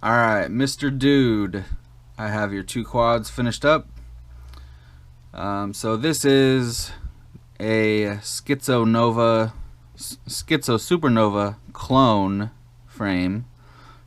Alright, Mr. Dude, I have your two quads finished up. So this is a Schizo Supernova clone frame.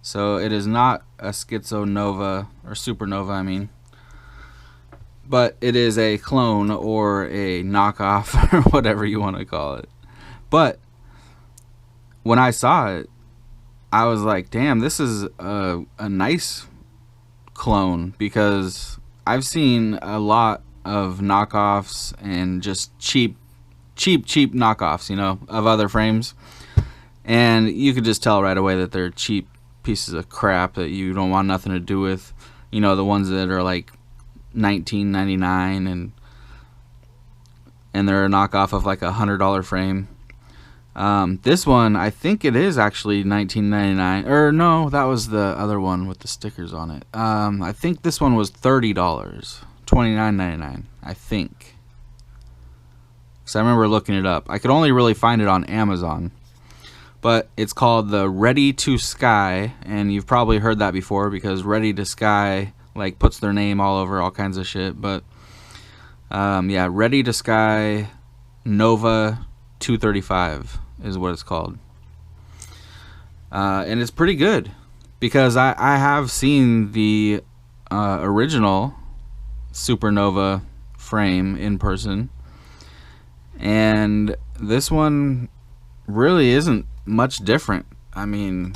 So it is not a Schizo Nova, or Supernova I mean, but it is a clone or a knockoff or whatever you want to call it. But when I saw it, I was like, damn, this is a nice clone, because I've seen a lot of knockoffs and just cheap knockoffs, you know, of other frames. And you could just tell right away that they're cheap pieces of crap that you don't want nothing to do with. You know, the ones that are like $19.99 and they're a knockoff of like $100 frame. This one, I think it is actually $19.99, or no, that was the other one with the stickers on it. I think this one was $30, $29.99, I think. So I remember looking it up. I could only really find it on Amazon, but it's called the Ready to Sky, and you've probably heard that before because Ready to Sky like puts their name all over all kinds of shit. But yeah, Ready to Sky Nova 235 is what it's called. And it's pretty good, because I have seen the original Supernova frame in person, and this one really isn't much different. I mean,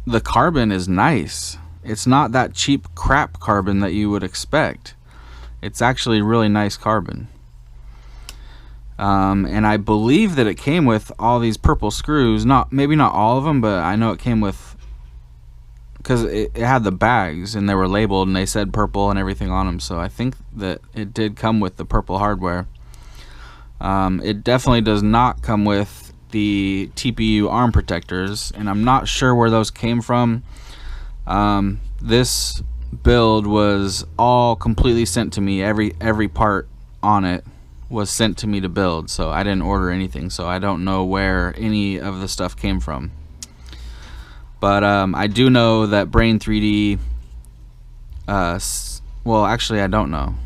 the carbon is nice. It's not that cheap crap carbon that you would expect. It's actually really nice carbon. And I believe that it came with all these purple screws. Maybe not all of them, but I know it came with, because it had the bags and they were labeled and they said purple and everything on them. So I think that it did come with the purple hardware. It definitely does not come with the TPU arm protectors, and I'm not sure where those came from. This build was all completely sent to me. Every part on it was sent to me to build, so I didn't order anything, so I don't know where any of the stuff came from. But I do know that Brain 3D, well, actually I don't know.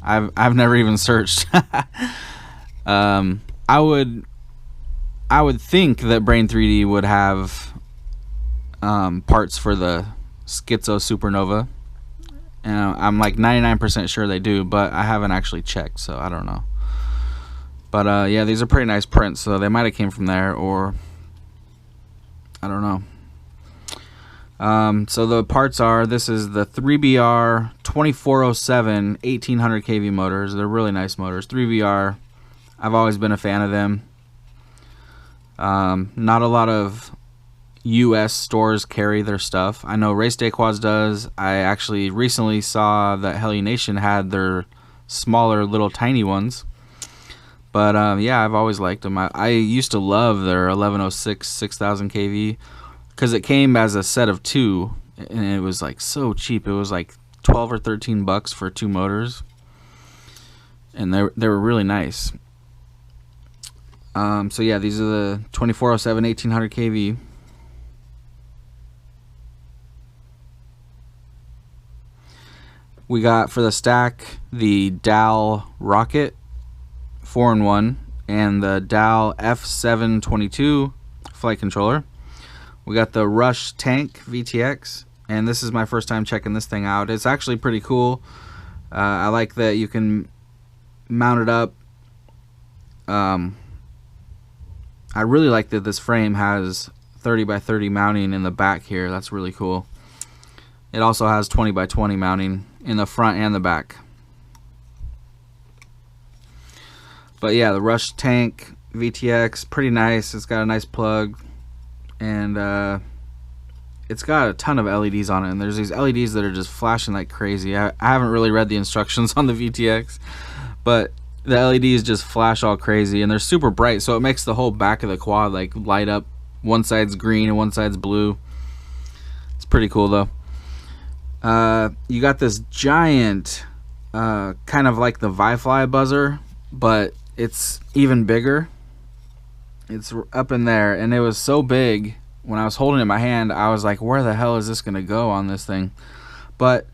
I've never even searched. I would think that Brain 3D would have parts for the Schizo Supernova. And I'm like 99% sure they do, but I haven't actually checked, so I don't know. But yeah, these are pretty nice prints, so they might have came from there, or I don't know. So the parts are, this is the 3BR 2407 1800 kV motors. They're really nice motors. 3BR, I've always been a fan of them. Not a lot of US stores carry their stuff. I know Race Day Quads does. I actually recently saw that Helly Nation had their smaller little tiny ones. But yeah, I've always liked them. I used to love their 1106 6000 kV, because it came as a set of two, and it was like so cheap. It was like 12 or 13 bucks for two motors, and they were really nice. So yeah, these are the 2407 1800 kV. We got for the stack the Dal Rocket 4-in-1 and the Dal F722 flight controller. We got the Rush Tank VTX, and this is my first time checking this thing out. It's actually pretty cool. I like that you can mount it up. I really like that this frame has 30 by 30 mounting in the back here. That's really cool. It also has 20 by 20 mounting in the front and the back. But yeah, the Rush Tank VTX, pretty nice. It's got a nice plug, and it's got a ton of LEDs on it, and there's these LEDs that are just flashing like crazy. I haven't really read the instructions on the VTX, but the LEDs just flash all crazy, and they're super bright, so it makes the whole back of the quad like light up. One side's green and one side's blue. It's pretty cool though. You got this giant, kind of like the Vifly buzzer, but it's even bigger. It's up in there, and it was so big when I was holding it in my hand, I was like, where the hell is this gonna go on this thing? But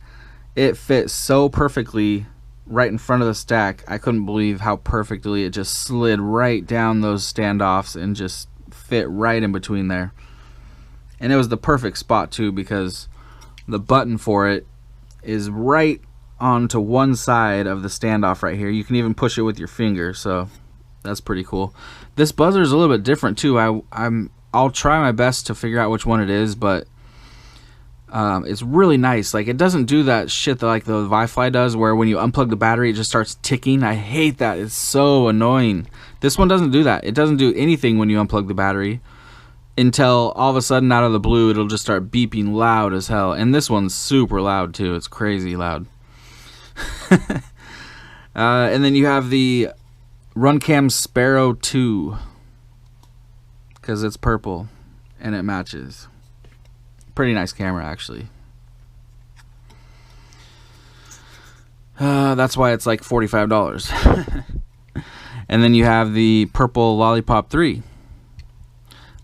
it fit so perfectly right in front of the stack. I couldn't believe how perfectly it just slid right down those standoffs and just fit right in between there. And it was the perfect spot too, because the button for it is right onto one side of the standoff right here. You can even push it with your finger, so that's pretty cool. This buzzer is a little bit different too. I'll try my best to figure out which one it is, but it's really nice. Like, it doesn't do that shit that like the Wi-Fi does, where when you unplug the battery it just starts ticking. I hate that. It's so annoying. This one doesn't do that. It doesn't do anything when you unplug the battery until all of a sudden, out of the blue, it'll just start beeping loud as hell. And this one's super loud too. It's crazy loud. And then you have the Runcam Sparrow 2, because it's purple and it matches. Pretty nice camera, actually. That's why it's like $45. And then you have the purple Lollipop 3.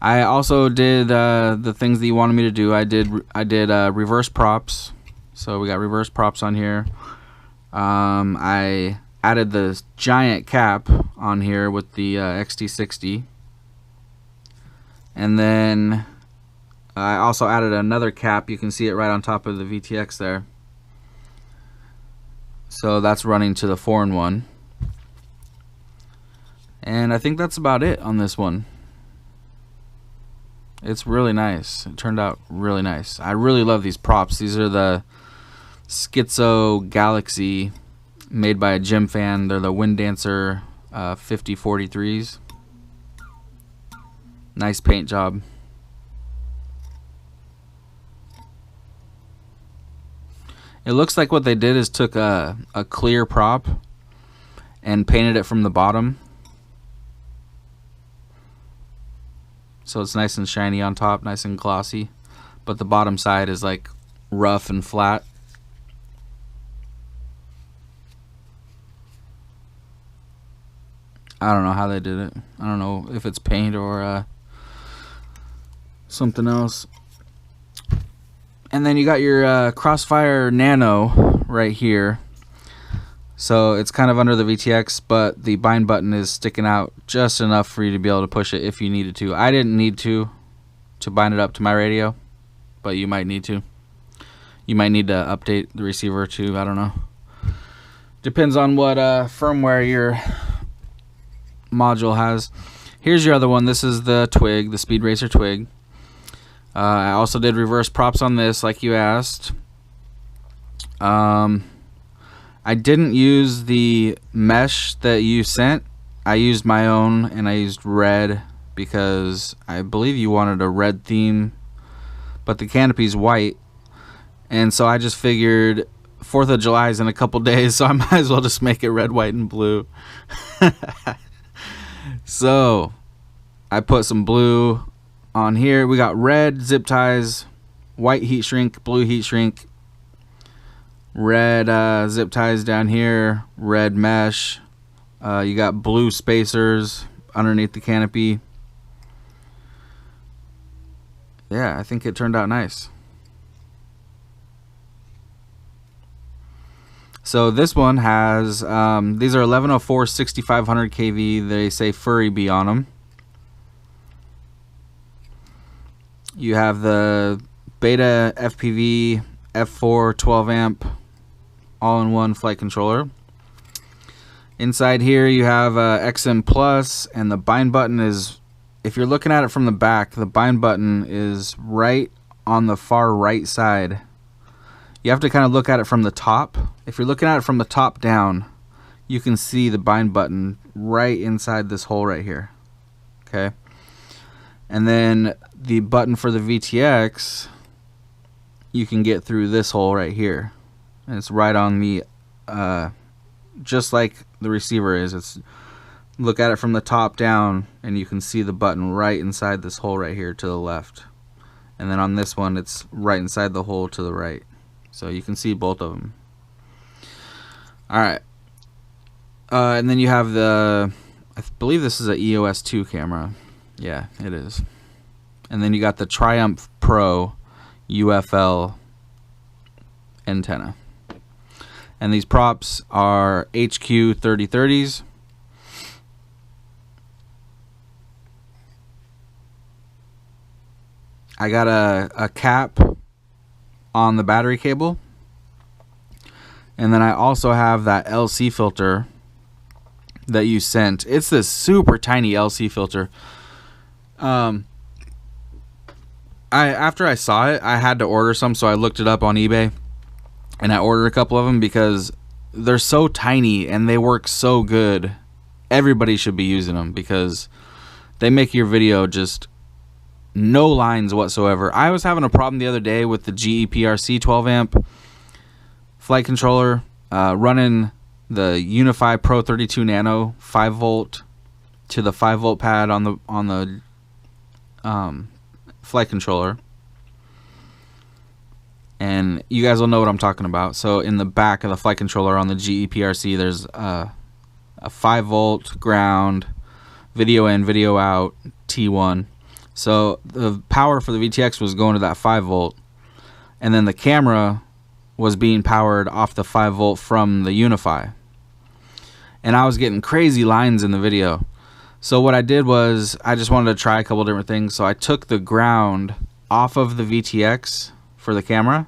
I also did the things that you wanted me to do. I did reverse props. So we got reverse props on here. I added the giant cap on here with the XT60. And then I also added another cap. You can see it right on top of the VTX there. So that's running to the 4-in-1. And I think that's about it on this one. It's really nice. It turned out really nice. I really love these props. These are the Schizo Galaxy, made by a gym fan. They're the Wind Dancer 5043s. Nice paint job. It looks like what they did is took a clear prop and painted it from the bottom, so it's nice and shiny on top, nice and glossy, but the bottom side is like rough and flat. I don't know how they did it. I don't know if it's paint or something else. And then you got your Crossfire Nano right here. So it's kind of under the VTX, but the bind button is sticking out just enough for you to be able to push it if you needed to. I didn't need to bind it up to my radio, but you might need to. You might need to update the receiver too. I don't know. Depends on what firmware your module has. Here's your other one. This is the Twig, the Speed Racer Twig. I also did reverse props on this, like you asked. I didn't use the mesh that you sent. I used my own, and I used red because I believe you wanted a red theme, but the canopy's white, and so I just figured 4th of July is in a couple days, so I might as well just make it red, white, and blue. So I put some blue on here. We got red zip ties, white heat shrink, blue heat shrink, red zip ties down here, red mesh. You got blue spacers underneath the canopy. Yeah, I think it turned out nice. So this one has these are 1104 6500 kV. They say Furry Bee on them. You have the Beta FPV F4 12 amp all-in-one flight controller. Inside here you have XM Plus, and the bind button is, if you're looking at it from the back, the bind button is right on the far right side. You have to kind of look at it from the top. If you're looking at it from the top down, you can see the bind button right inside this hole right here. Okay. And then the button for the VTX, you can get through this hole right here. And it's right on the, just like the receiver is. It's, look at it from the top down, and you can see the button right inside this hole right here to the left. And then on this one, it's right inside the hole to the right. So you can see both of them. Alright. And then you have the, I believe this is an EOS 2 camera. Yeah, it is. and then you got the Triumph Pro UFL antenna. And these props are HQ 3030s. I got a cap on the battery cable, and then I also have that LC filter that you sent. It's this super tiny LC filter. After I saw it, I had to order some, so I looked it up on eBay, and I ordered a couple of them because they're so tiny and they work so good. Everybody should be using them because they make your video just no lines whatsoever. I was having a problem the other day with the GE-PRC 12 amp flight controller, running the Unify Pro 32 Nano 5 volt to the 5 volt pad on the flight controller, and you guys will know what I'm talking about. So in the back of the flight controller on the GE-PRC, there's a 5 volt ground, video in, video out, T1. So the power for the VTX was going to that 5 volt, and then the camera was being powered off the 5 volt from the Unify, and I was getting crazy lines in the video. So what I did was I just wanted to try a couple different things. So I took the ground off of the VTX for the camera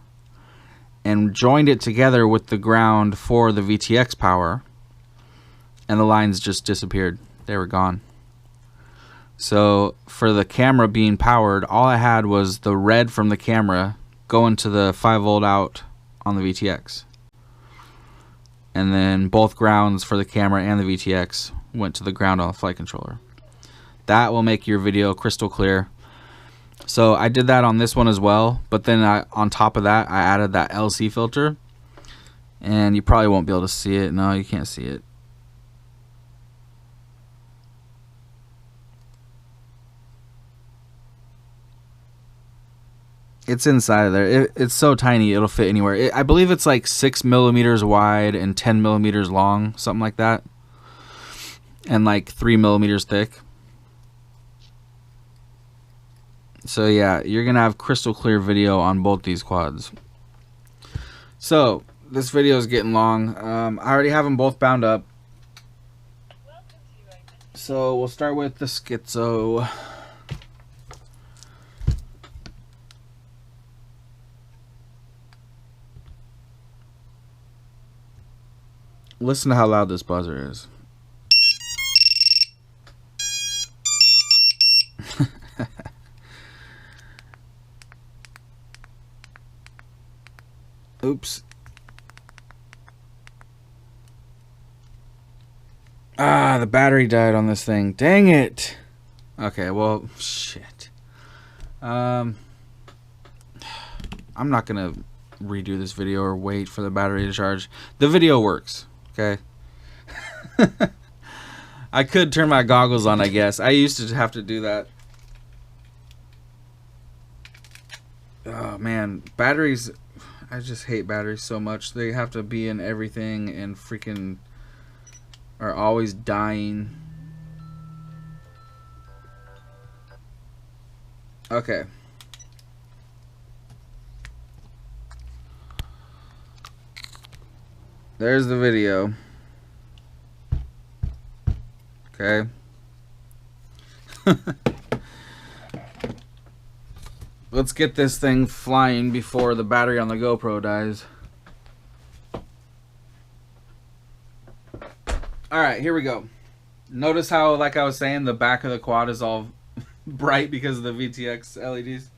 and joined it together with the ground for the VTX power, and the lines just disappeared. They were gone. So for the camera being powered, all I had was the red from the camera going to the 5 volt out on the VTX. And then both grounds for the camera and the VTX went to the ground on the flight controller. That will make your video crystal clear. So I did that on this one as well, but then on top of that, I added that LC filter, and you probably won't be able to see it. No, you can't see it. It's inside of there. It's so tiny, it'll fit anywhere. I believe it's like 6 millimeters wide and 10 millimeters long, something like that, and like 3 millimeters thick. So yeah, you're gonna have crystal clear video on both these quads. So this video is getting long. I already have them both bound up, so we'll start with the Schizo. Listen to how loud this buzzer is. Oops. Ah, the battery died on this thing. Dang it. Okay, well, shit. I'm not gonna redo this video or wait for the battery to charge. The video works, okay? I could turn my goggles on, I guess. I used to have to do that. Oh man, batteries, I just hate batteries so much. They have to be in everything and freaking are always dying. Okay. There's the video. Okay. Let's get this thing flying before the battery on the GoPro dies. Alright, here we go. Notice how, like I was saying, the back of the quad is all bright because of the VTX LEDs.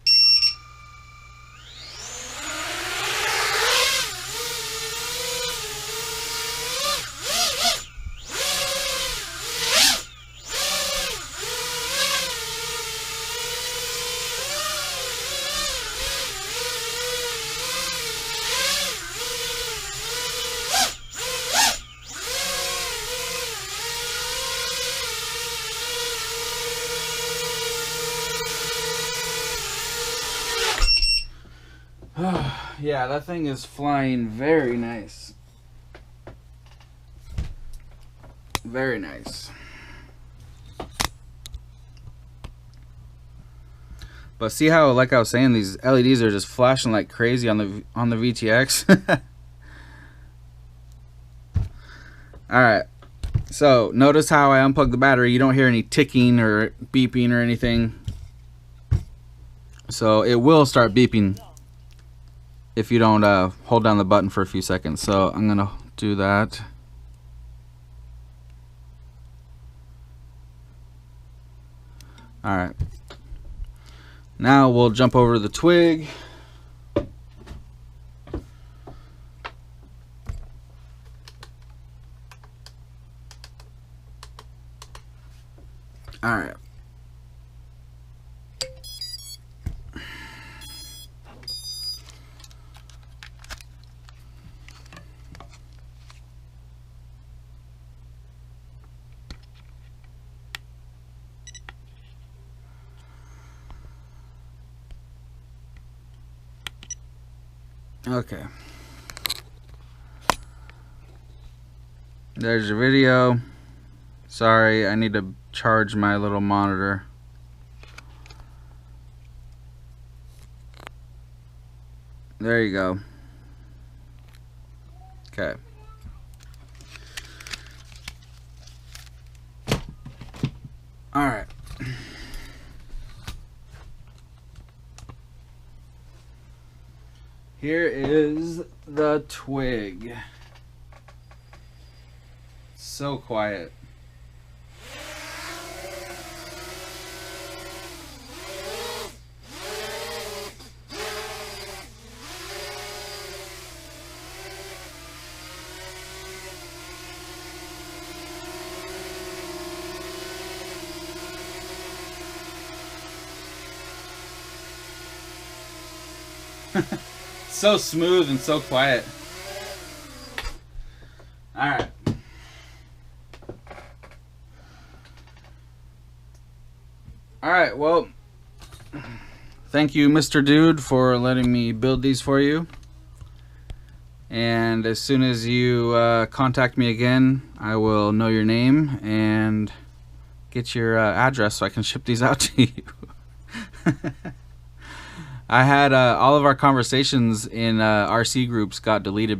Yeah, that thing is flying very nice. Very nice. But see how, like I was saying, these LEDs are just flashing like crazy on the VTX. Alright, so notice how I unplug the battery. You don't hear any ticking or beeping or anything. So it will start beeping if you don't hold down the button for a few seconds. So I'm gonna do that. Alright, now we'll jump over to the twig. Alright. Okay. There's your video. Sorry, I need to charge my little monitor. There you go. Okay. Alright. Here is the twig. So quiet. So smooth and so quiet. Alright. Alright, well, thank you, Mr. Dude, for letting me build these for you. And as soon as you contact me again, I will know your name and get your address so I can ship these out to you. I had all of our conversations in RC groups got deleted